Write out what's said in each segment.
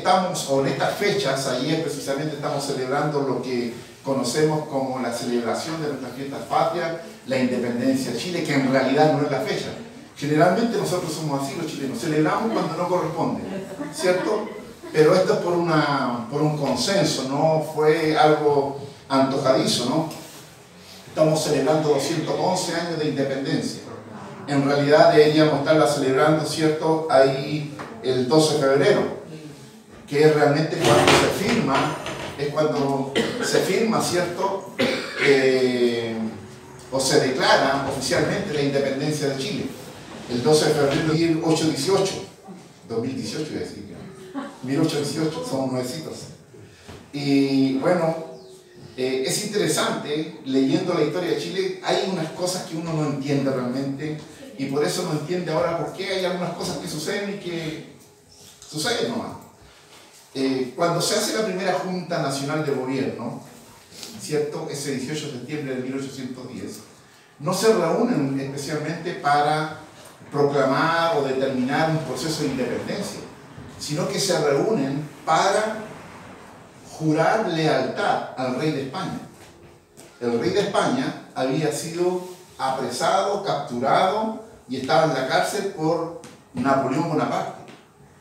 estamos, o en estas fechas, ayer precisamente estamos celebrando lo que conocemos como la celebración de nuestras fiestas patrias, la independencia de Chile, que en realidad no es la fecha. Generalmente nosotros somos así los chilenos, celebramos cuando no corresponde, ¿cierto? Pero esto es por un consenso, no fue algo antojadizo, ¿no? Estamos celebrando 211 años de independencia. En realidad deberíamos estarla celebrando, ¿cierto? Ahí el 12 de febrero, que es realmente cuando se firma, ¿cierto? O se declara oficialmente la independencia de Chile. El 12 de febrero de 1818, 2018 iba a decir, 1818, somos nuevecitos. Y bueno, es interesante, leyendo la historia de Chile, hay unas cosas que uno no entiende realmente, y por eso no entiende ahora por qué hay algunas cosas que suceden y que suceden nomás. Cuando se hace la primera Junta Nacional de Gobierno, ¿cierto? Ese 18 de septiembre de 1810, no se reúnen especialmente para proclamar o determinar un proceso de independencia, sino que se reúnen para jurar lealtad al rey de España. El rey de España había sido apresado, capturado y estaba en la cárcel por Napoleón Bonaparte.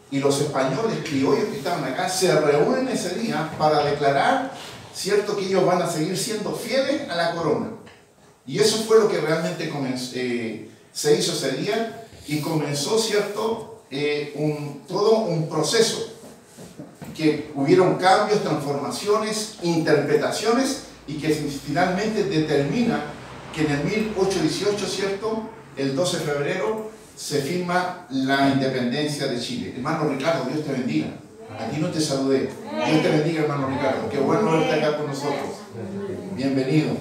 Y los españoles criollos que estaban acá se reúnen ese día para declarar, ¿cierto?, que ellos van a seguir siendo fieles a la corona. Y eso fue lo que realmente se hizo ese día, y comenzó, ¿cierto?, todo un proceso, que hubieron cambios, transformaciones, interpretaciones, y que finalmente determina que en el 1818, ¿cierto?, el 12 de febrero, se firma la independencia de Chile. Hermano Ricardo, Dios te bendiga. A ti no te saludé. Dios te bendiga, hermano Ricardo. Qué bueno verte acá con nosotros. Bienvenido.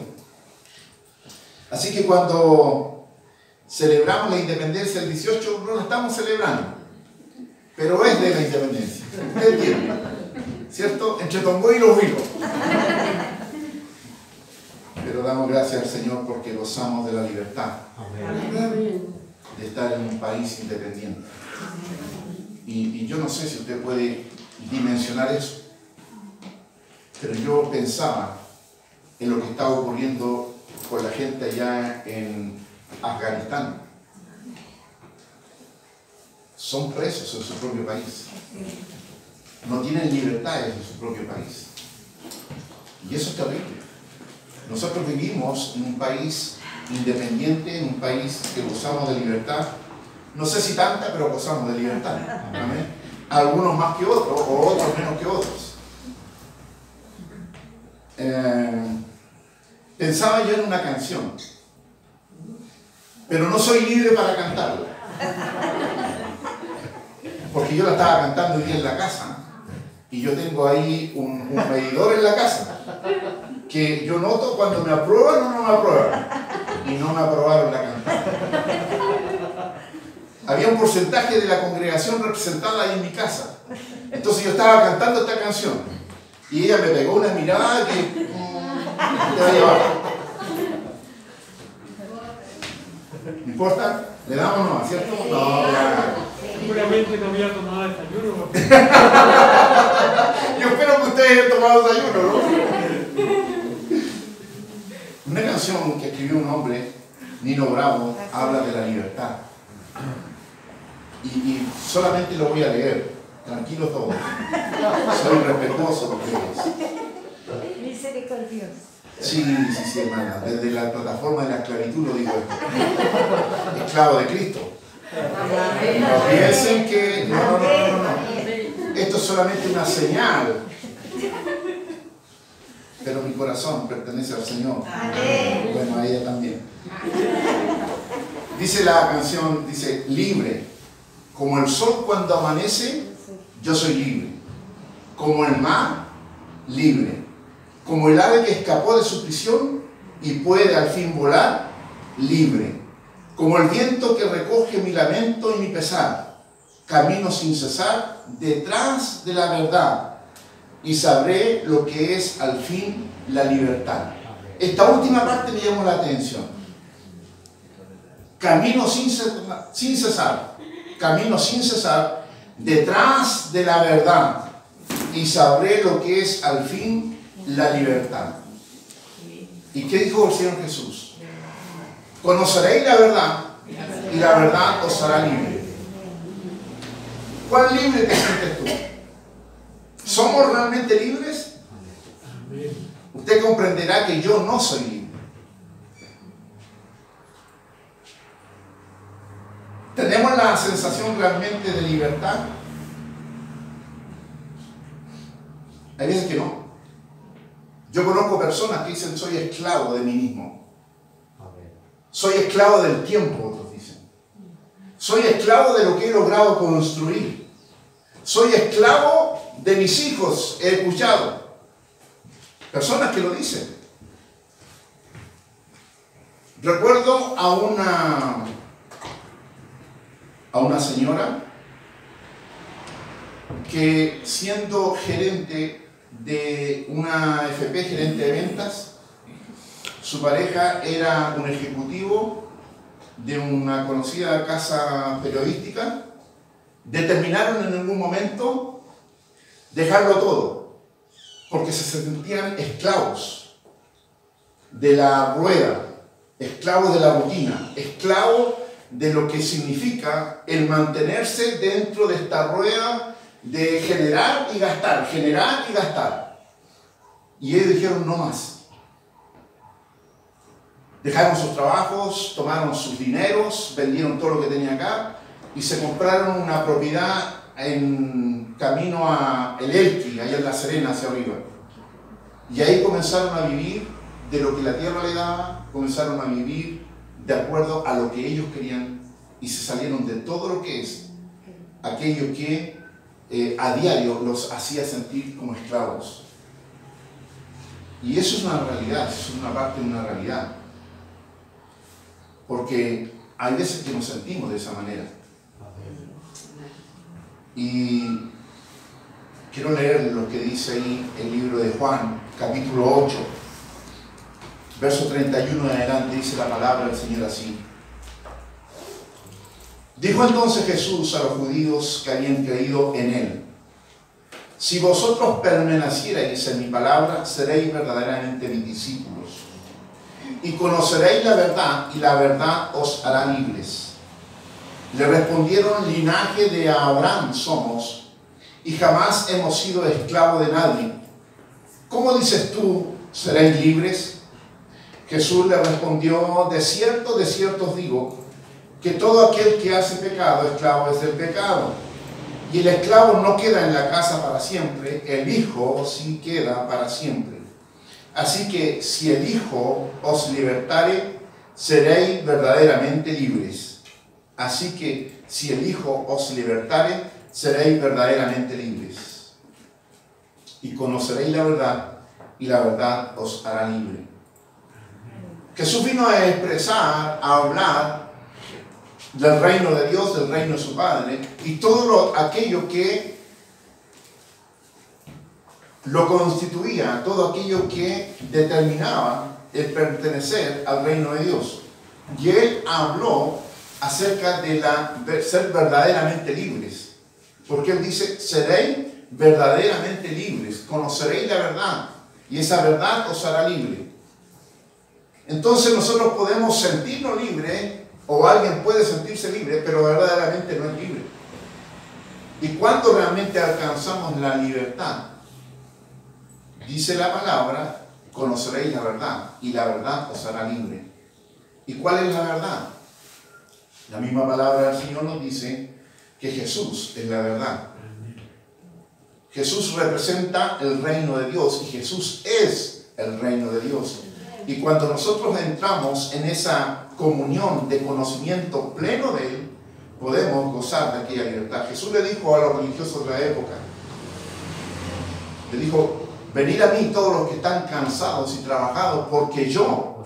Así que cuando celebramos la independencia del 18, no la estamos celebrando, pero es de la independencia. ¿Usted entiende? ¿Cierto? Entre Tongoy y los Huilos. Pero damos gracias al Señor porque gozamos de la libertad. Amén. De estar en un país independiente. Y yo no sé si usted puede dimensionar eso, pero yo pensaba en lo que estaba ocurriendo con la gente allá en Afganistán. Son presos en su propio país, no tienen libertades en su propio país, y eso es terrible. Nosotros vivimos en un país independiente, en un país que gozamos de libertad. No sé si tanta, pero gozamos de libertad. ¿Amén? Algunos más que otros, o otros menos que otros. Pensaba yo en una canción, pero no soy libre para cantarla, porque yo la estaba cantando hoy día en la casa, y yo tengo ahí un medidor en la casa, que yo noto cuando me aprueban o no me aprueban. Y no me aprobaron la cantada. Había un porcentaje de la congregación representada ahí en mi casa. Entonces yo estaba cantando esta canción y ella me pegó una mirada que te va a llevar. ¿No importa? ¿Le damos o no? ¿Cierto? No, ya. Seguramente no había tomado desayuno. Yo espero que ustedes hayan tomado desayuno, ¿no? Una canción que escribió un hombre, Nino Bravo, habla de la libertad. Y solamente lo voy a leer, tranquilos todos. Soy respetuoso de ustedes. Misericordioso. Sí, hermana. Desde la plataforma de la esclavitud lo digo esto. Esclavo de Cristo. No piensen que... No. Esto es solamente una señal. Pero mi corazón pertenece al Señor. Amén. Bueno, a ella también. Dice la canción, dice, libre. Como el sol cuando amanece, yo soy libre. Como el mar, libre. Como el ave que escapó de su prisión y puede al fin volar, libre. Como el viento que recoge mi lamento y mi pesar, camino sin cesar detrás de la verdad. Y sabré lo que es al fin la libertad. Esta última parte me llamó la atención. Camino sin cesar, camino sin cesar, detrás de la verdad. y sabré lo que es al fin la libertad. ¿Y qué dijo el Señor Jesús? Conoceréis la verdad y la verdad os hará libre. ¿Cuán libre te sientes tú? ¿Somos realmente libres? Usted comprenderá que yo no soy libre. ¿Tenemos la sensación realmente de libertad? Hay veces que no. Yo conozco personas que dicen soy esclavo de mí mismo. Soy esclavo del tiempo, otros dicen. Soy esclavo de lo que he logrado construir. Soy esclavo de mis hijos, he escuchado. Personas que lo dicen. Recuerdo a una señora que, siendo gerente de una FP, gerente de ventas, su pareja era un ejecutivo de una conocida casa periodística, determinaron en algún momento dejarlo todo, porque se sentían esclavos de la rueda, esclavos de la rutina, esclavos de lo que significa el mantenerse dentro de esta rueda de generar y gastar, generar y gastar. Y ellos dijeron no más. Dejaron sus trabajos, tomaron sus dineros, vendieron todo lo que tenían acá y se compraron una propiedad en camino a El Elqui, allá en La Serena, hacia arriba. Y ahí comenzaron a vivir de lo que la tierra le daba, comenzaron a vivir de acuerdo a lo que ellos querían y se salieron de todo lo que es aquello que a diario los hacía sentir como esclavos. Y eso es una realidad, eso es una parte de una realidad. Porque hay veces que nos sentimos de esa manera. Y quiero leer lo que dice ahí el libro de Juan, capítulo 8, verso 31 en adelante, dice la palabra del Señor así. Dijo entonces Jesús a los judíos que habían creído en Él: si vosotros permanecierais en mi palabra, seréis verdaderamente mis discípulos, y conoceréis la verdad, y la verdad os hará libres. Le respondieron: linaje de Abraham somos, y jamás hemos sido esclavos de nadie. ¿Cómo dices tú, seréis libres? Jesús le respondió: de cierto os digo, que todo aquel que hace pecado, esclavo es del pecado. Y el esclavo no queda en la casa para siempre, el Hijo sí queda para siempre. Así que si el Hijo os libertare, seréis verdaderamente libres. Así que si el Hijo os libertare, seréis verdaderamente libres. Y conoceréis la verdad, y la verdad os hará libre. Jesús vino a expresar, a hablar del reino de Dios, del reino de su Padre, y todo aquello que lo constituía, todo aquello que determinaba el pertenecer al reino de Dios. Y Él habló acerca de ser verdaderamente libres, porque Él dice: seréis verdaderamente libres, conoceréis la verdad, y esa verdad os hará libre. Entonces nosotros podemos sentirnos libres, o alguien puede sentirse libre, pero verdaderamente no es libre. ¿Y cuándo realmente alcanzamos la libertad? Dice la palabra: conoceréis la verdad, y la verdad os hará libre. ¿Y cuál es la verdad? La misma palabra del Señor nos dice que Jesús es la verdad. Jesús representa el reino de Dios, y Jesús es el reino de Dios. Y cuando nosotros entramos en esa comunión de conocimiento pleno de Él, podemos gozar de aquella libertad. Jesús le dijo a los religiosos de la época, le dijo: venid a mí todos los que están cansados y trabajados, porque yo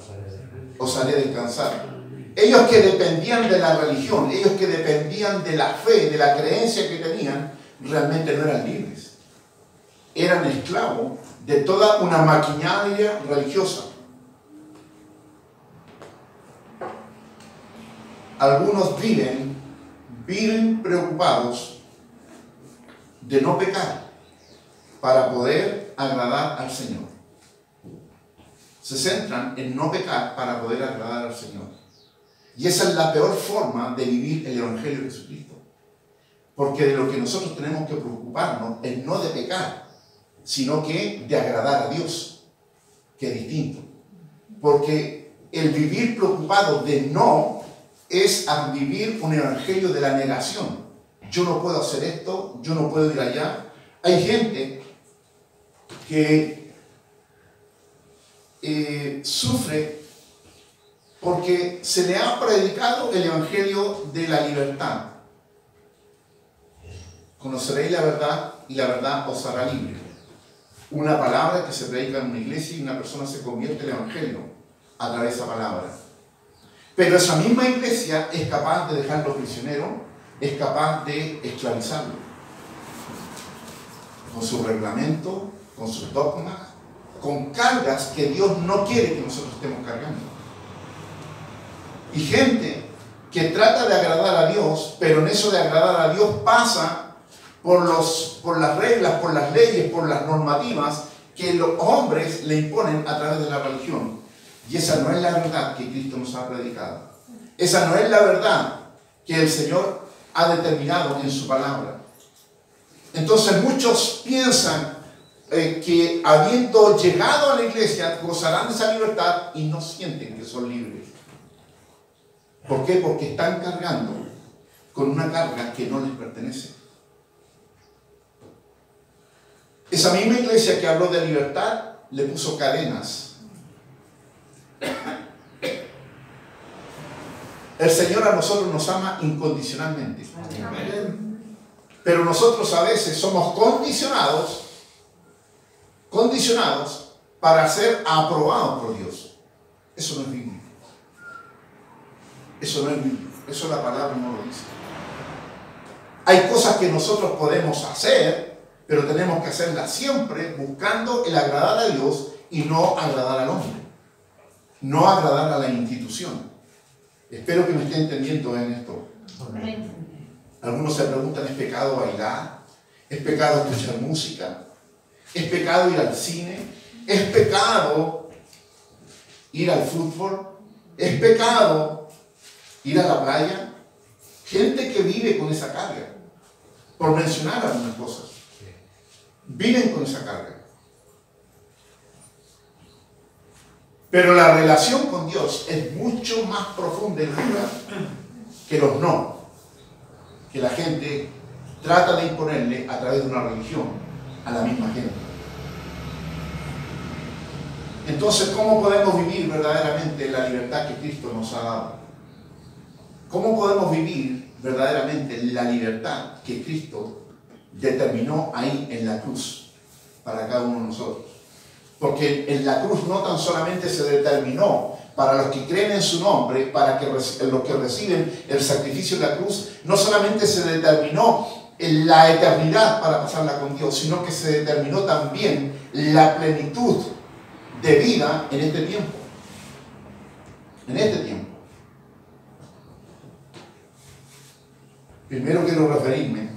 os haré descansar. Ellos que dependían de la religión, ellos que dependían de la fe, de la creencia que tenían, realmente no eran libres. Eran esclavos de toda una maquinaria religiosa. Algunos viven preocupados de no pecar. para poder agradar al Señor. Se centran en no pecar para poder agradar al Señor. Y esa es la peor forma de vivir el Evangelio de Jesucristo. Porque de lo que nosotros tenemos que preocuparnos es no de pecar, sino que de agradar a Dios, que es distinto. Porque el vivir preocupado de no es a vivir un evangelio de la negación. Yo no puedo hacer esto, yo no puedo ir allá. Hay gente que sufre porque se le ha predicado el evangelio de la libertad. Conoceréis la verdad y la verdad os hará libre. Una palabra que se predica en una iglesia y una persona se convierte en el evangelio a través de esa palabra. Pero esa misma iglesia es capaz de dejarlo prisionero, es capaz de esclavizarlo. Con su reglamento, con sus dogmas, con cargas que Dios no quiere que nosotros estemos cargando. Y gente que trata de agradar a Dios, pero en eso de agradar a Dios pasa por las reglas, por las leyes, por las normativas que los hombres le imponen a través de la religión. Y esa no es la verdad que Cristo nos ha predicado. Esa no es la verdad que el Señor ha determinado en su palabra. Entonces muchos piensan que habiendo llegado a la iglesia gozarán de esa libertad y no sienten que son libres. ¿Por qué? Porque están cargando con una carga que no les pertenece. Esa misma iglesia que habló de libertad le puso cadenas. El Señor a nosotros nos ama incondicionalmente. Pero nosotros a veces somos condicionados para ser aprobados por Dios. Eso no es bíblico. Eso no es bíblico. Eso la palabra no lo dice. Hay cosas que nosotros podemos hacer, pero tenemos que hacerlas siempre buscando el agradar a Dios y no agradar al hombre. No agradar a la institución. Espero que me esté entendiendo en esto. Algunos se preguntan, ¿es pecado bailar? ¿Es pecado escuchar música? ¿Es pecado ir al cine? ¿Es pecado ir al fútbol? ¿Es pecado ir a la playa? Gente que vive con esa carga, por mencionar algunas cosas. Viven con esa carga. Pero la relación con Dios es mucho más profunda y dura que los no, que la gente trata de imponerle a través de una religión a la misma gente. Entonces, ¿cómo podemos vivir verdaderamente la libertad que Cristo nos ha dado? ¿Cómo podemos vivir verdaderamente la libertad que Cristo determinó ahí en la cruz para cada uno de nosotros? Porque en la cruz no tan solamente se determinó para los que creen en su nombre, para que los que reciben el sacrificio de la cruz, no solamente se determinó la eternidad para pasarla con Dios, sino que se determinó también la plenitud de vida en este tiempo. En este tiempo. Primero quiero referirme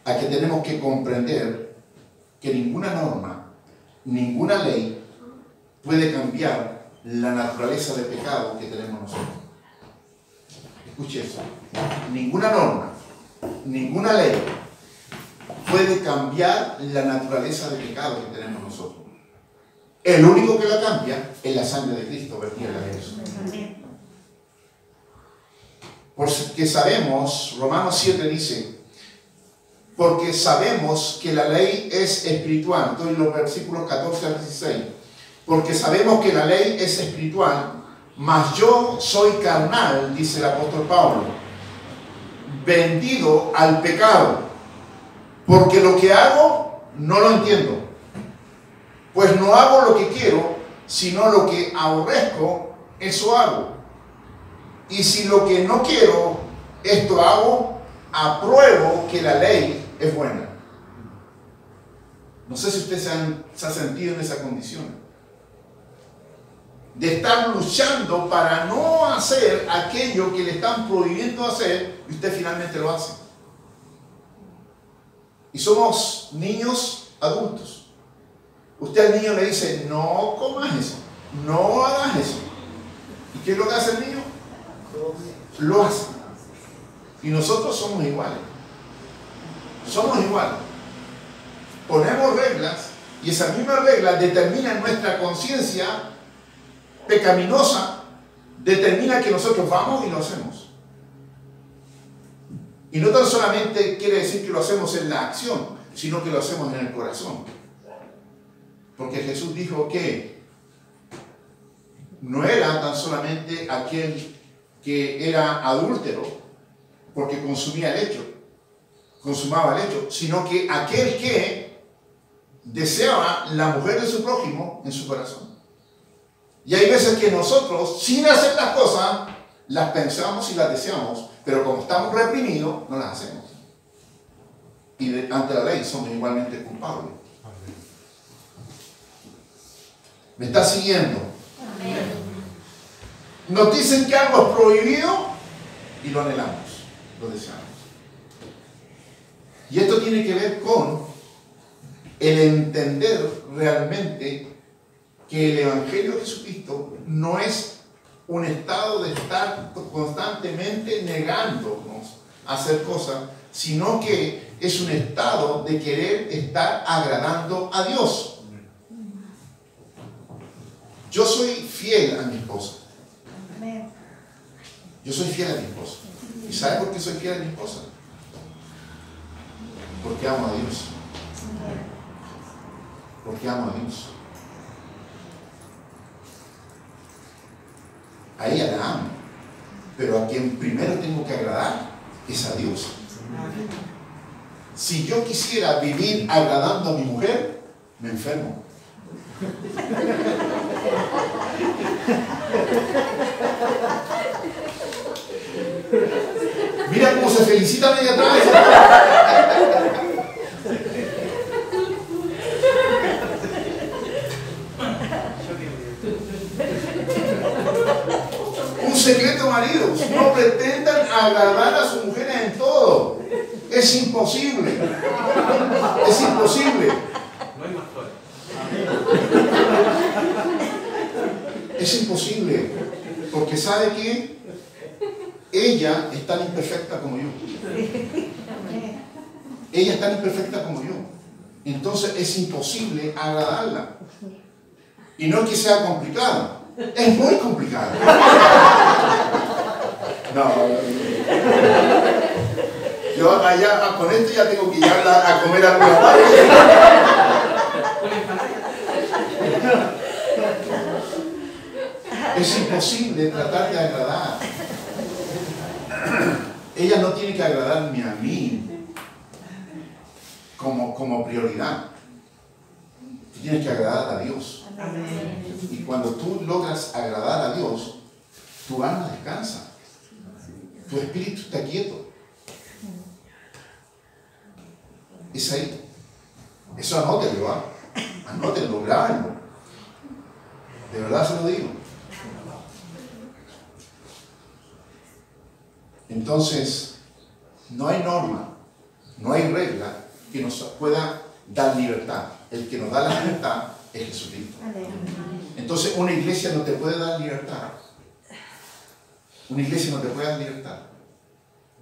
a que tenemos que comprender que ninguna norma, ninguna ley puede cambiar la naturaleza de pecado que tenemos nosotros. Escuche eso. Ninguna norma, ninguna ley puede cambiar la naturaleza de pecado que tenemos nosotros. El único que la cambia es la sangre de Cristo vertida en la cruz. Porque sabemos, Romanos 7 dice, porque sabemos que la ley es espiritual. Estoy en los versículos 14 al 16. Porque sabemos que la ley es espiritual, mas yo soy carnal, dice el apóstol Pablo, vendido al pecado, porque lo que hago no lo entiendo. Pues no hago lo que quiero, sino lo que aborrezco, eso hago. Y si lo que no quiero, esto hago, apruebo que la ley es buena. No sé si usted se ha sentido en esa condición. De estar luchando para no hacer aquello que le están prohibiendo hacer, y usted finalmente lo hace. Y somos niños adultos. Usted al niño le dice, no comas eso, no hagas eso. ¿Y qué es lo que hace el niño? Lo hace. Y nosotros somos iguales. Somos iguales. Ponemos reglas y esas mismas reglas determinan nuestra conciencia pecaminosa, determina que nosotros vamos y lo hacemos. Y no tan solamente quiere decir que lo hacemos en la acción, sino que lo hacemos en el corazón. Porque Jesús dijo que no era tan solamente aquel que era adúltero porque consumaba el hecho, sino que aquel que deseaba la mujer de su prójimo en su corazón. Y hay veces que nosotros, sin hacer las cosas, las pensamos y las deseamos, pero como estamos reprimidos, no las hacemos. Y ante la ley somos igualmente culpables. ¿Me está siguiendo? Amén. Nos dicen que algo es prohibido y lo anhelamos, lo deseamos. Y esto tiene que ver con el entender realmente que el Evangelio de Jesucristo no es un estado de estar constantemente negándonos a hacer cosas, sino que es un estado de querer estar agradando a Dios. Yo soy fiel a mi esposa. Yo soy fiel a mi esposa. ¿Y sabe por qué soy fiel a mi esposa? Porque amo a Dios. Porque amo a Dios. A ella la amo. Pero a quien primero tengo que agradar es a Dios. Si yo quisiera vivir agradando a mi mujer, me enfermo. Mira cómo se felicitan ahí atrás. Un secreto, maridos: no pretendan agradar a sus mujeres en todo. Es imposible. Es imposible. No hay más fuerte. Es imposible, porque ¿sabe qué? Ella es tan imperfecta como yo. Ella es tan imperfecta como yo. Entonces es imposible agradarla. Y no es que sea complicado, es muy complicado. No. Yo allá con esto ya tengo que llevarla a comer alguna parte. Es imposible tratar de agradar. Ella no tiene que agradarme a mí como prioridad. Tú tienes que agradar a Dios. Y cuando tú logras agradar a Dios, tu alma descansa. Tu espíritu está quieto. Es ahí. Eso anótenlo, ¿ah? Anótenlo, grábenlo. De verdad se lo digo. Entonces, no hay norma, no hay regla que nos pueda dar libertad. El que nos da la libertad es Jesucristo. Entonces, una iglesia no te puede dar libertad. Una iglesia no te puede dar libertad.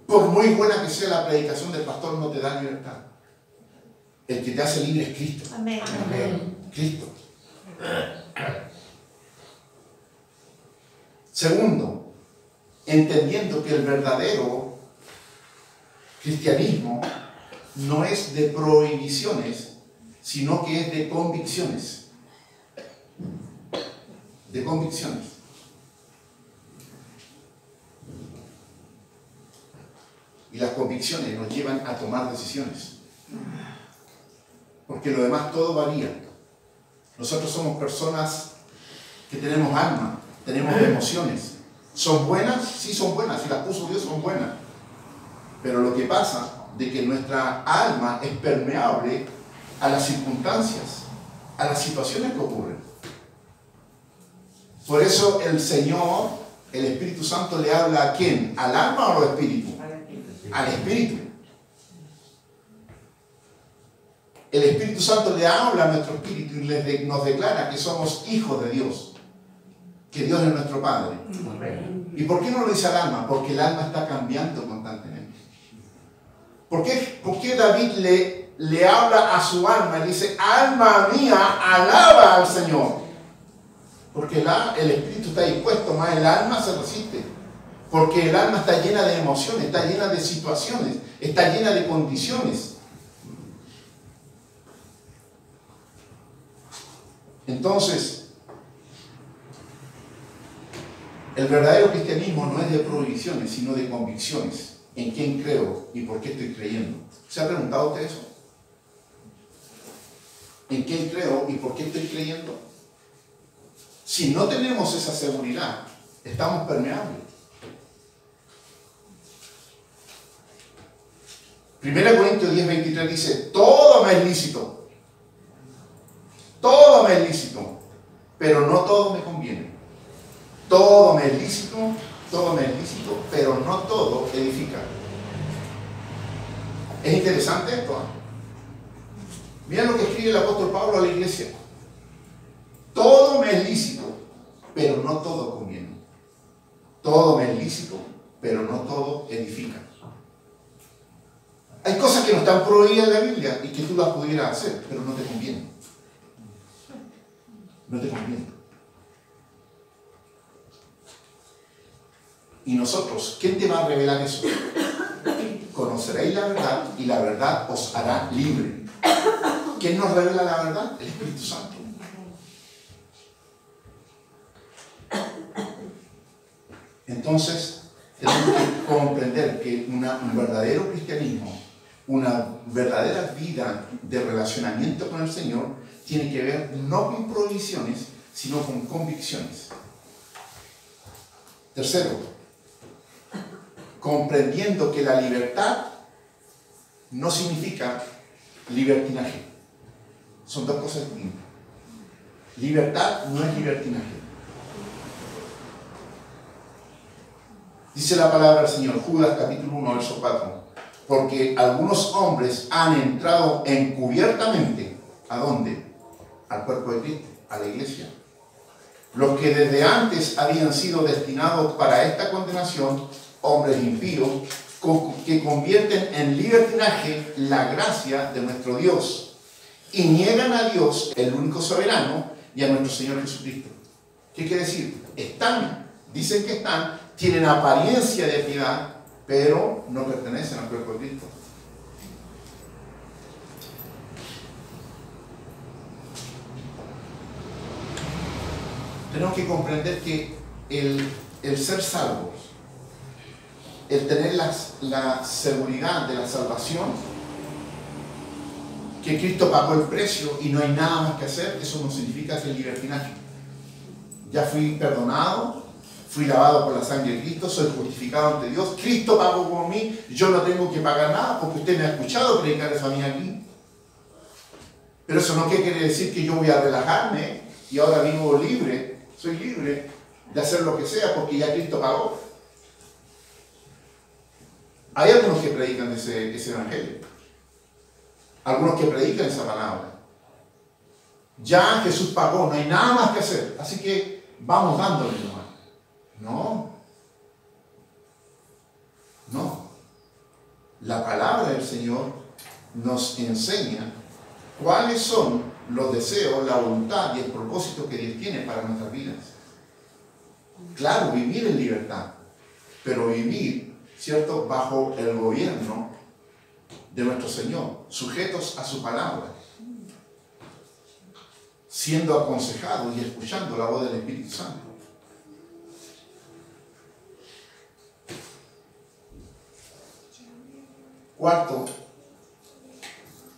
Por muy buena que sea la predicación del pastor, no te da libertad. El que te hace libre es Cristo. Amén. Amén. Cristo. Segundo, entendiendo que el verdadero cristianismo no es de prohibiciones, sino que es de convicciones. De convicciones. Y las convicciones nos llevan a tomar decisiones. Porque lo demás todo varía. Nosotros somos personas que tenemos alma, tenemos emociones. ¿Son buenas? Sí, son buenas. Si las puso Dios, son buenas. Pero lo que pasa de que nuestra alma es permeable a las circunstancias, a las situaciones que ocurren. Por eso el Señor, el Espíritu Santo, le habla ¿a quién? ¿Al alma o al espíritu? Al espíritu. el Espíritu Santo le habla a nuestro espíritu y nos declara que somos hijos de Dios, que Dios es nuestro Padre. ¿Y por qué no lo dice al alma? Porque el alma está cambiando constantemente. ¿Por qué David le habla a su alma y dice, alma mía, alaba al Señor? Porque el espíritu está dispuesto, más el alma se resiste. Porque el alma está llena de emociones, está llena de situaciones, está llena de condiciones. Entonces, el verdadero cristianismo no es de prohibiciones, sino de convicciones. ¿En quién creo y por qué estoy creyendo? ¿Se ha preguntado usted eso? ¿En quién creo y por qué estoy creyendo? Si no tenemos esa seguridad, estamos permeables. 1 Corintios 10:23 dice, todo me es lícito. Todo me es lícito, pero no todo me conviene. Todo me es lícito, pero no todo edifica. Es interesante esto, ¿eh? Mira lo que escribe el apóstol Pablo a la iglesia. Todo me es lícito, pero no todo conviene. Todo me es lícito, pero no todo edifica. Hay cosas que no están prohibidas en la Biblia y que tú las pudieras hacer, pero no te convienen. No te conviene. Y nosotros, ¿quién te va a revelar eso? Conoceréis la verdad y la verdad os hará libre. ¿Quién nos revela la verdad? El Espíritu Santo. Entonces, tenemos que comprender que un verdadero cristianismo, una verdadera vida de relacionamiento con el Señor, tiene que ver no con prohibiciones, sino con convicciones. Tercero, comprendiendo que la libertad no significa libertinaje. Son dos cosas distintas. Libertad no es libertinaje. Dice la palabra del Señor, Judas capítulo 1, verso 4. Porque algunos hombres han entrado encubiertamente. ¿A dónde? Al cuerpo de Cristo, a la iglesia. Los que desde antes habían sido destinados para esta condenación, hombres impíos, que convierten en libertinaje la gracia de nuestro Dios y niegan a Dios, el único soberano, y a nuestro Señor Jesucristo. ¿Qué quiere decir? Dicen que tienen apariencia de piedad, pero no pertenecen al cuerpo de Cristo. Tenemos que comprender que el ser salvos, el tener la seguridad de la salvación, que Cristo pagó el precio y no hay nada más que hacer, eso no significa ser libertinaje. Ya fui perdonado, fui lavado por la sangre de Cristo, soy justificado ante Dios, Cristo pagó por mí, yo no tengo que pagar nada porque usted me ha escuchado predicar eso a mí aquí. Pero eso no quiere decir que yo voy a relajarme y ahora vivo libre, soy libre de hacer lo que sea porque ya Cristo pagó. Hay algunos que predican ese evangelio, algunos que predican esa palabra. Ya Jesús pagó, no hay nada más que hacer, así que vamos dándole nomás. No. La palabra del Señor nos enseña cuáles son los deseos, la voluntad y el propósito que Dios tiene para nuestras vidas. Claro, vivir en libertad, pero vivir, ¿cierto?, bajo el gobierno de nuestro Señor, sujetos a su palabra, siendo aconsejados y escuchando la voz del Espíritu Santo. Cuarto,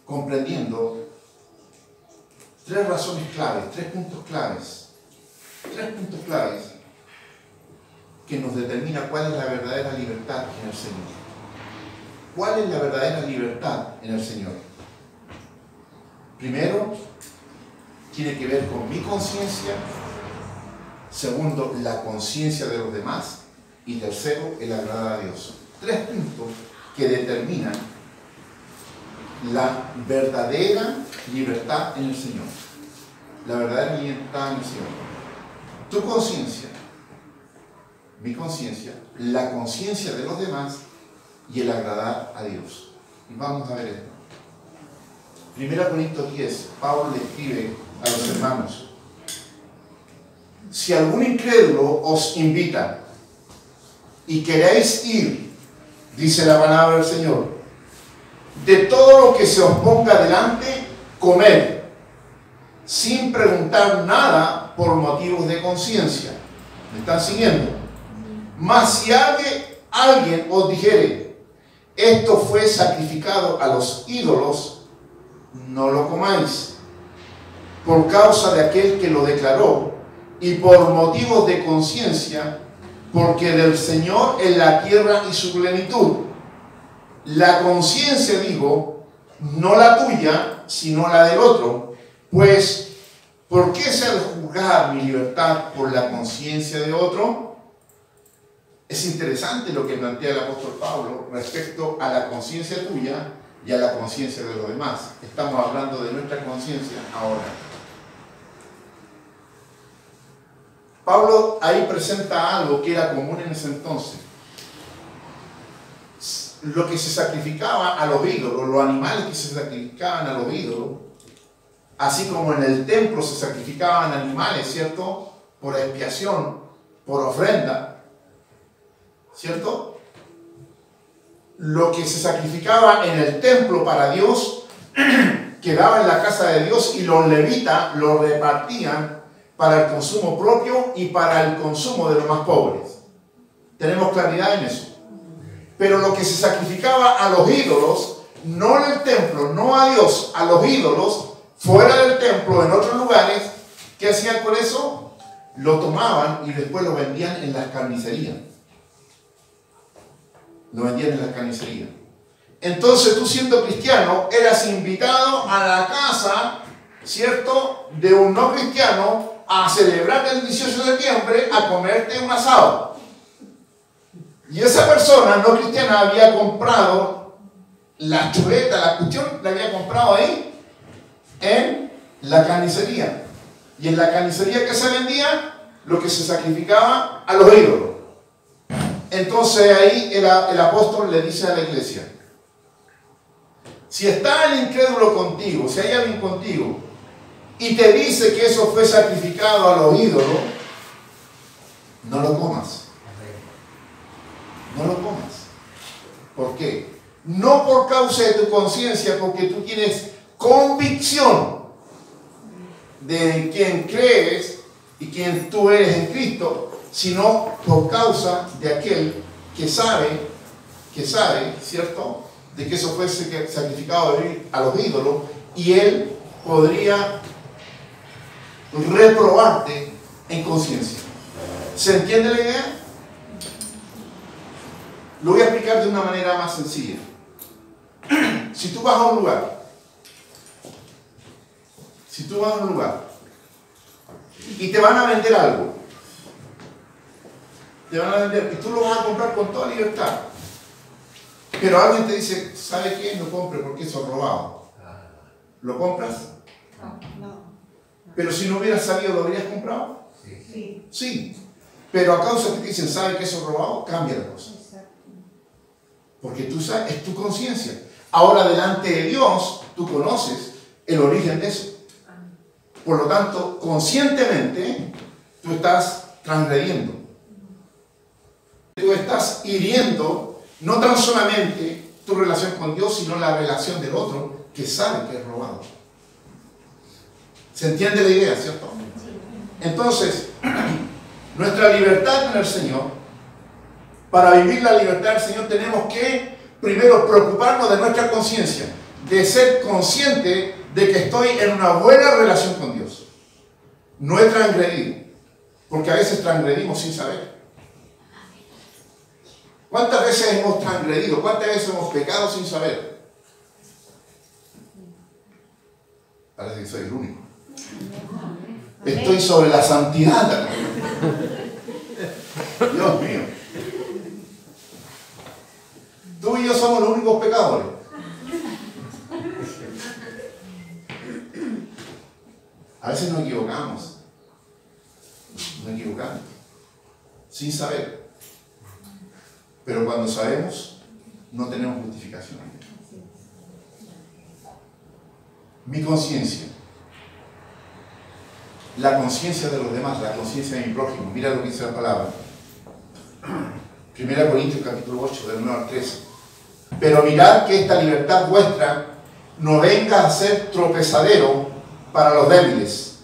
comprendiendo tres razones claves, tres puntos claves que nos determina cuál es la verdadera libertad en el Señor. ¿Cuál es la verdadera libertad en el Señor? Primero, tiene que ver con mi conciencia. Segundo, la conciencia de los demás. Y tercero, el agradar a Dios. Tres puntos que determinan la verdadera libertad en el Señor. La verdadera libertad en el Señor. Tu conciencia, mi conciencia, la conciencia de los demás y el agradar a Dios. Y vamos a ver esto. 1 Corintios 10, Pablo le escribe a los hermanos: si algún incrédulo os invita y queréis ir, dice la palabra del Señor, de todo lo que se os ponga delante, comed, sin preguntar nada por motivos de conciencia. ¿Me están siguiendo? Mas si alguien os dijere, esto fue sacrificado a los ídolos, no lo comáis, por causa de aquel que lo declaró, y por motivos de conciencia, porque del Señor es la tierra y su plenitud. La conciencia, digo, no la tuya, sino la del otro. Pues, ¿por qué se ha de juzgar mi libertad por la conciencia de otro? Es interesante lo que plantea el apóstol Pablo respecto a la conciencia tuya y a la conciencia de los demás. Estamos hablando de nuestra conciencia ahora. Pablo ahí presenta algo que era común en ese entonces. Lo que se sacrificaba a los ídolos, los animales que se sacrificaban a los ídolos, así como en el templo se sacrificaban animales, ¿cierto? Por expiación, por ofrenda, ¿cierto? Lo que se sacrificaba en el templo para Dios quedaba en la casa de Dios y los levitas lo repartían para el consumo propio y para el consumo de los más pobres. Tenemos claridad en eso. Pero lo que se sacrificaba a los ídolos, no en el templo, no a Dios, a los ídolos, fuera del templo, en otros lugares, ¿qué hacían con eso? Lo tomaban y después lo vendían en las carnicerías. Lo vendían en las carnicerías. Entonces tú, siendo cristiano, eras invitado a la casa, ¿cierto?, de un no cristiano a celebrar el 18 de septiembre, a comerte un asado. Y esa persona no cristiana había comprado la chuleta, la cuestión, la había comprado ahí, en la carnicería. Y en la carnicería que se vendía, lo que se sacrificaba a los ídolos. Entonces ahí el apóstol le dice a la iglesia: si está el incrédulo contigo, si hay alguien contigo, y te dice que eso fue sacrificado a los ídolos, no lo comas. No lo comas. ¿Por qué? No por causa de tu conciencia, porque tú tienes convicción de quién crees y quién tú eres en Cristo, sino por causa de aquel que sabe, ¿cierto?, de que eso fue sacrificado a los ídolos, y él podría reprobarte en conciencia. ¿Se entiende la idea? Lo voy a explicar de una manera más sencilla. Si tú vas a un lugar, y te van a vender algo, y tú lo vas a comprar con toda libertad, pero alguien te dice: ¿sabe qué? No compre porque eso es robado. ¿Lo compras? No. Pero si no hubieras sabido, ¿lo habrías comprado? Sí. Sí. Pero a causa de que te dicen: ¿sabe que eso es robado? Cambia la cosa. Porque tú sabes, es tu conciencia. Ahora, delante de Dios, tú conoces el origen de eso. Por lo tanto, conscientemente, tú estás transgrediendo. Tú estás hiriendo no tan solamente tu relación con Dios, sino la relación del otro que sabe que es robado. ¿Se entiende la idea, cierto? Entonces, nuestra libertad en el Señor, para vivir la libertad del Señor, tenemos que primero preocuparnos de nuestra conciencia, de ser consciente de que estoy en una buena relación con Dios. No he transgredido, porque a veces transgredimos sin saber. ¿Cuántas veces hemos transgredido? ¿Cuántas veces hemos pecado sin saber? Parece que soy el único. Estoy sobre la santidad. Dios mío. Tú y yo somos los únicos pecadores. sin saber. Pero cuando sabemos, no tenemos justificación. Mi conciencia, la conciencia de los demás, la conciencia de mi prójimo. Mira lo que dice la palabra. 1 Corintios capítulo 8, del 9 al 13. Pero mirad que esta libertad vuestra no venga a ser tropezadero para los débiles.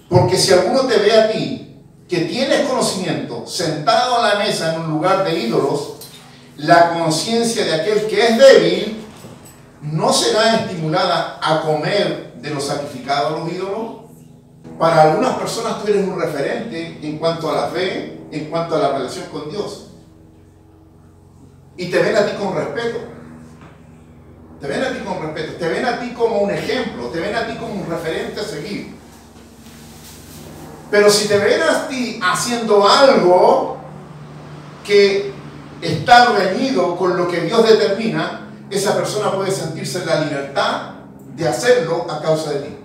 Porque si alguno te ve a ti, que tienes conocimiento, sentado a la mesa en un lugar de ídolos, la conciencia de aquel que es débil no será estimulada a comer de lo sacrificado a los ídolos. Para algunas personas tú eres un referente en cuanto a la fe, en cuanto a la relación con Dios. Y te ven a ti con respeto. Te ven a ti con respeto. Te ven a ti como un ejemplo. Te ven a ti como un referente a seguir. Pero si te ven a ti haciendo algo que está reñido con lo que Dios determina, esa persona puede sentirse en la libertad de hacerlo a causa de ti.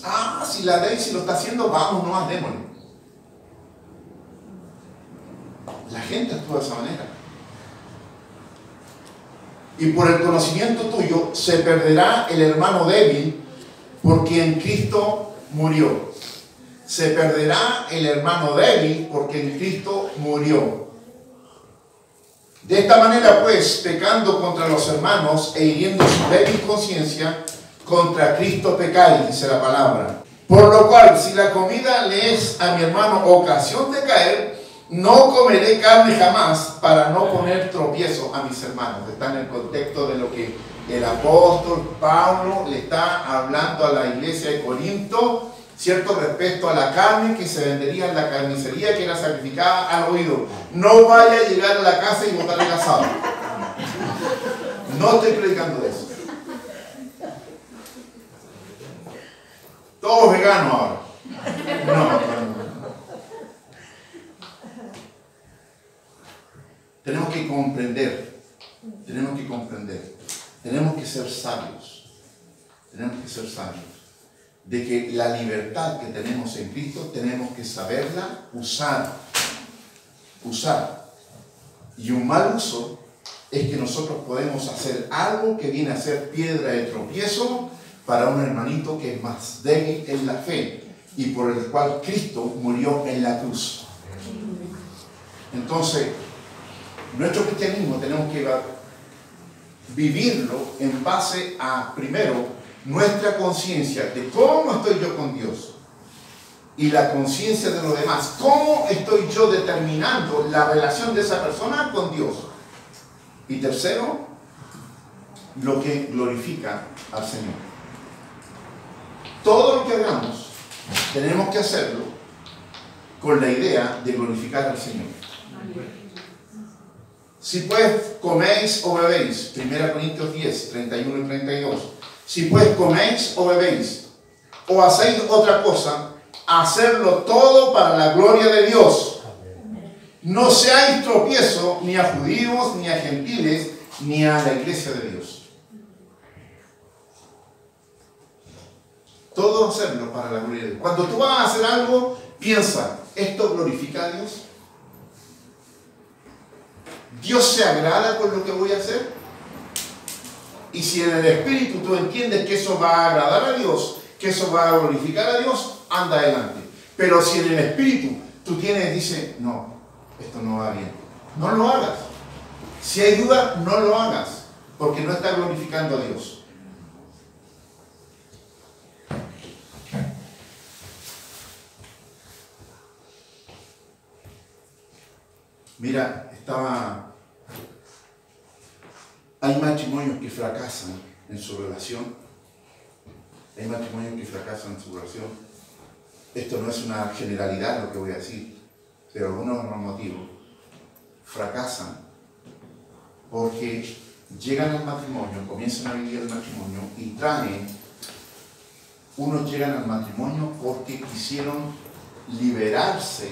Ah, si la Daisy lo está haciendo, vamos, no démosle. La gente actúa de esa manera. Y por el conocimiento tuyo se perderá el hermano débil, porque en Cristo murió. Se perderá el hermano débil, porque en Cristo murió. De esta manera, pues, pecando contra los hermanos e hiriendo su débil conciencia, contra Cristo pecáis, dice la palabra. Por lo cual, si la comida le es a mi hermano ocasión de caer, no comeré carne jamás para no poner tropiezo a mis hermanos. Está en el contexto de lo que el apóstol Pablo le está hablando a la iglesia de Corinto, ¿cierto? Respecto a la carne que se vendería en la carnicería, que era sacrificada al oído. No vaya a llegar a la casa y botar el asado. No estoy predicando de eso. Todos veganos ahora. No. Tenemos que comprender. Tenemos que ser sabios. De que la libertad que tenemos en Cristo tenemos que saberla usar. Y un mal uso es que nosotros podemos hacer algo que viene a ser piedra de tropiezo para un hermanito que es más débil en la fe y por el cual Cristo murió en la cruz. Entonces, nuestro cristianismo tenemos que vivirlo en base a, primero, nuestra conciencia de cómo estoy yo con Dios y la conciencia de los demás. ¿Cómo estoy yo determinando la relación de esa persona con Dios? Y tercero, lo que glorifica al Señor. Todo lo que hagamos, tenemos que hacerlo con la idea de glorificar al Señor. Si pues coméis o bebéis, 1 Corintios 10, 31 y 32. Si pues coméis o bebéis, o hacéis otra cosa, hacerlo todo para la gloria de Dios. No seáis tropiezo ni a judíos, ni a gentiles, ni a la iglesia de Dios. Todo hacerlo para la gloria de Dios. Cuando tú vas a hacer algo, piensa, ¿esto glorifica a Dios? ¿Dios se agrada con lo que voy a hacer? Y si en el Espíritu tú entiendes que eso va a agradar a Dios, que eso va a glorificar a Dios, anda adelante. Pero si en el Espíritu tú dices, no, esto no va bien, no lo hagas. Si hay duda, no lo hagas, porque no está glorificando a Dios. Mira, hay matrimonios que fracasan en su relación. Esto no es una generalidad lo que voy a decir, pero algunos motivos fracasan porque llegan al matrimonio, comienzan a vivir el matrimonio y unos llegan al matrimonio porque quisieron liberarse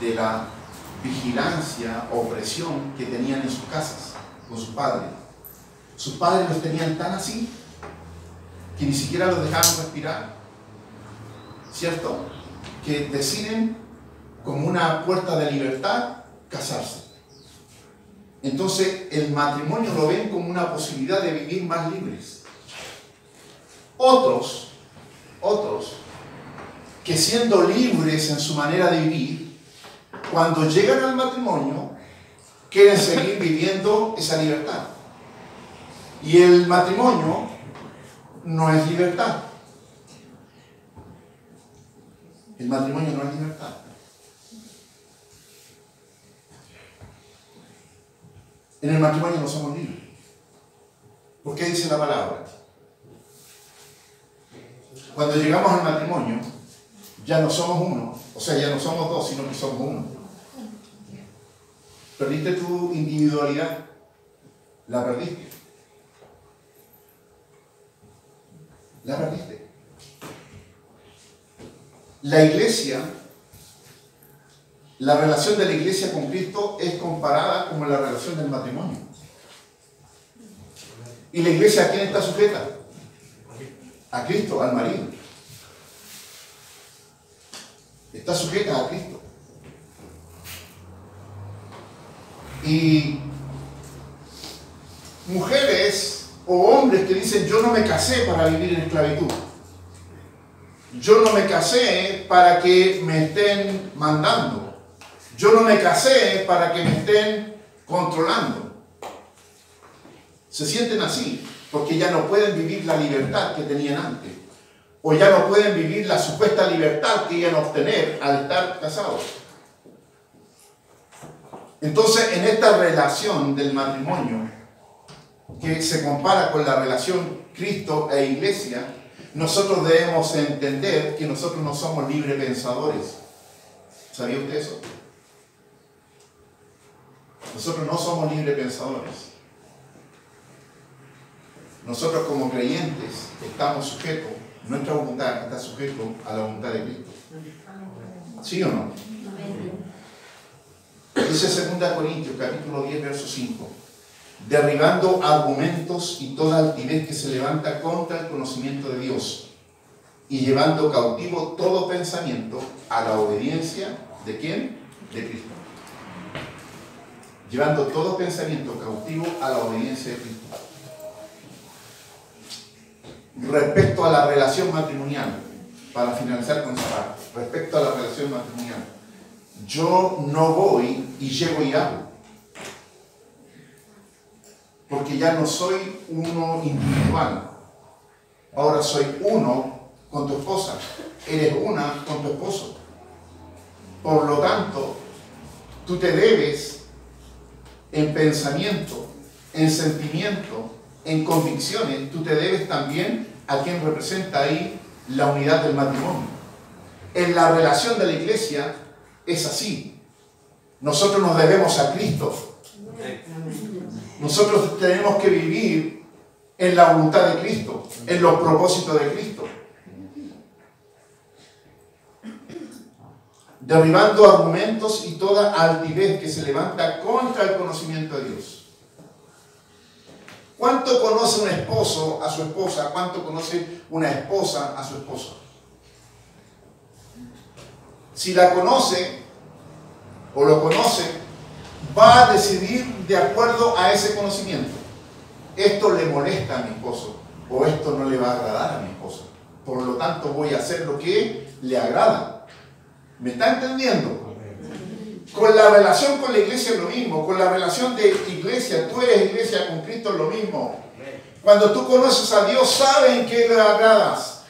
de la vigilancia, opresión que tenían en sus casas con sus padres. Sus padres los tenían tan así que ni siquiera los dejaban respirar. ¿cierto? Que deciden como una puerta de libertad casarse. Entonces el matrimonio lo ven como una posibilidad de vivir más libres. Otros, que siendo libres en su manera de vivir, cuando llegan al matrimonio, quieren seguir viviendo esa libertad. Y el matrimonio no es libertad. El matrimonio no es libertad. En el matrimonio no somos libres. ¿Por qué dice la palabra? Cuando llegamos al matrimonio, ya no somos uno, o sea, ya no somos dos, sino que somos uno. Perdiste tu individualidad, la perdiste. La perdiste. La iglesia, la relación de la iglesia con Cristo es comparada como la relación del matrimonio. ¿Y la iglesia a quién está sujeta? A Cristo, al marido. Está sujeta a Cristo. Y mujeres o hombres que dicen, yo no me casé para vivir en esclavitud. Yo no me casé para que me estén mandando. Yo no me casé para que me estén controlando. Se sienten así porque ya no pueden vivir la libertad que tenían antes. O ya no pueden vivir la supuesta libertad que iban a obtener al estar casados. Entonces, en esta relación del matrimonio, que se compara con la relación Cristo e Iglesia, nosotros debemos entender que nosotros no somos libres pensadores. ¿Sabía usted eso? Nosotros no somos libres pensadores. Nosotros como creyentes estamos sujetos, nuestra voluntad está sujeto a la voluntad de Cristo. ¿Sí o no? Dice 2 Corintios, capítulo 10, verso 5. Derribando argumentos y toda altivez que se levanta contra el conocimiento de Dios, y llevando cautivo todo pensamiento a la obediencia ¿de quién? De Cristo. Llevando todo pensamiento cautivo a la obediencia de Cristo. Respecto a la relación matrimonial, para finalizar con esa parte, respecto a la relación matrimonial, yo no voy y llego y hago. Porque ya no soy uno individual. Ahora soy uno con tu esposa. Eres una con tu esposo. Por lo tanto, tú te debes en pensamiento, en sentimiento, en convicciones, tú te debes también a quien representa ahí la unidad del matrimonio. En la relación de la iglesia es así. Nosotros nos debemos a Cristo. Nosotros tenemos que vivir en la voluntad de Cristo, en los propósitos de Cristo. Derribando argumentos y toda altivez que se levanta contra el conocimiento de Dios. ¿Cuánto conoce un esposo a su esposa? ¿Cuánto conoce una esposa a su esposo? Si la conoce o lo conoce, va a decidir de acuerdo a ese conocimiento. Esto le molesta a mi esposo o esto no le va a agradar a mi esposa. Por lo tanto, voy a hacer lo que le agrada. ¿Me está entendiendo? Con la relación con la iglesia es lo mismo. Con la relación de iglesia, tú eres iglesia con Cristo es lo mismo. Cuando tú conoces a Dios, sabes en qué le agradas.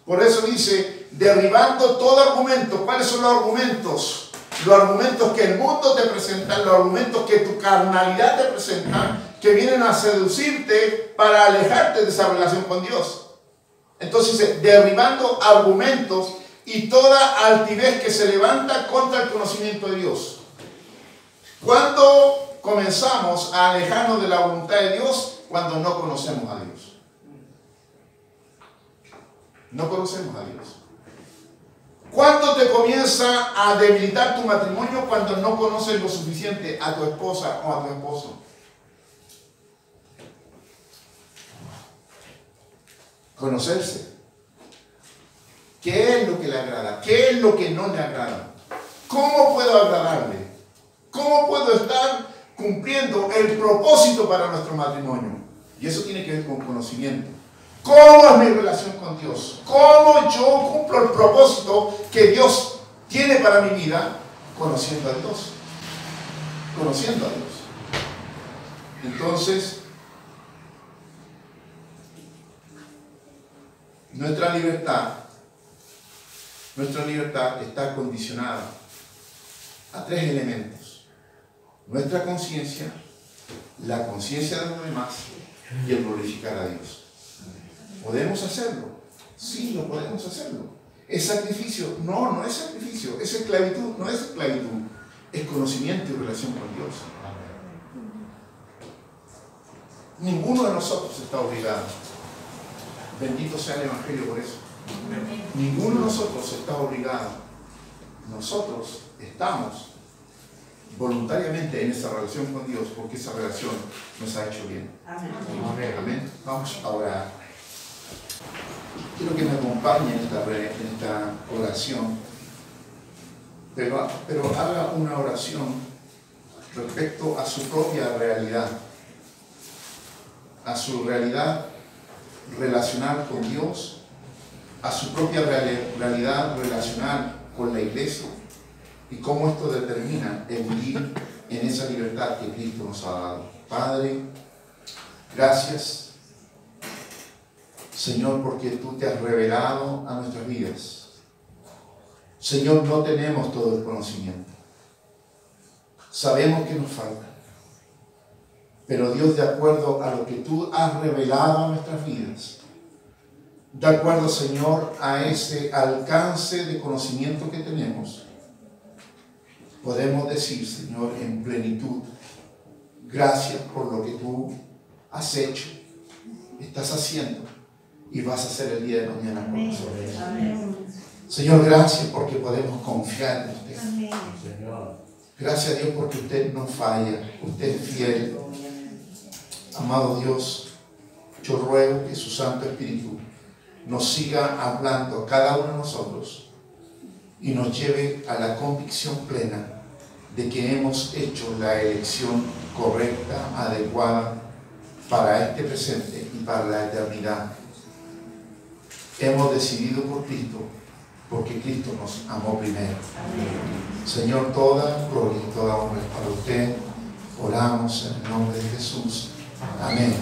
Por eso dice, derribando todo argumento. ¿Cuáles son los argumentos? Los argumentos que el mundo te presenta, los argumentos que tu carnalidad te presenta, que vienen a seducirte para alejarte de esa relación con Dios. Entonces dice, derribando argumentos y toda altivez que se levanta contra el conocimiento de Dios. ¿Cuándo comenzamos a alejarnos de la voluntad de Dios? Cuando no conocemos a Dios. No conocemos a Dios. ¿Cuándo te comienza a debilitar tu matrimonio? Cuando no conoces lo suficiente a tu esposa o a tu esposo. Conocerse. ¿Qué es lo que le agrada? ¿Qué es lo que no le agrada? ¿Cómo puedo agradarle? ¿Cómo puedo estar cumpliendo el propósito para nuestro matrimonio? Y eso tiene que ver con conocimiento. ¿Cómo es mi relación con Dios? ¿Cómo yo cumplo el propósito que Dios tiene para mi vida? Conociendo a Dios. Conociendo a Dios. Entonces, nuestra libertad está condicionada a 3 elementos: nuestra conciencia, la conciencia de los demás y el glorificar a Dios. ¿Podemos hacerlo? Sí, lo podemos hacerlo. ¿Es sacrificio? No, no es sacrificio. ¿Es esclavitud? No es esclavitud. Es conocimiento y relación con Dios. Ninguno de nosotros está obligado. Bendito sea el Evangelio por eso. Ninguno de nosotros está obligado. Nosotros estamos voluntariamente en esa relación con Dios porque esa relación nos ha hecho bien. Amén. Amén. Vamos a orar. Quiero que me acompañe en esta oración, pero haga una oración respecto a su propia realidad, a su realidad relacional con Dios, a su propia realidad relacional con la iglesia y cómo esto determina el vivir en esa libertad que Cristo nos ha dado. Padre, gracias, Señor, porque tú te has revelado a nuestras vidas. Señor, no tenemos todo el conocimiento. Sabemos que nos falta. Pero Dios, de acuerdo a lo que tú has revelado a nuestras vidas, de acuerdo, Señor, a ese alcance de conocimiento que tenemos, podemos decir, Señor, en plenitud, gracias por lo que tú has hecho, estás haciendo y vas a hacer el día de mañana con nosotros. Amén. Señor, gracias porque podemos confiar en usted. Amén. Gracias a Dios porque usted no falla, usted es fiel. Amado Dios, yo ruego que su Santo Espíritu nos siga hablando a cada uno de nosotros y nos lleve a la convicción plena de que hemos hecho la elección correcta, adecuada para este presente y para la eternidad. Hemos decidido por Cristo porque Cristo nos amó primero. Amén. Señor, toda gloria y toda honra es para usted. Oramos en el nombre de Jesús. Amén.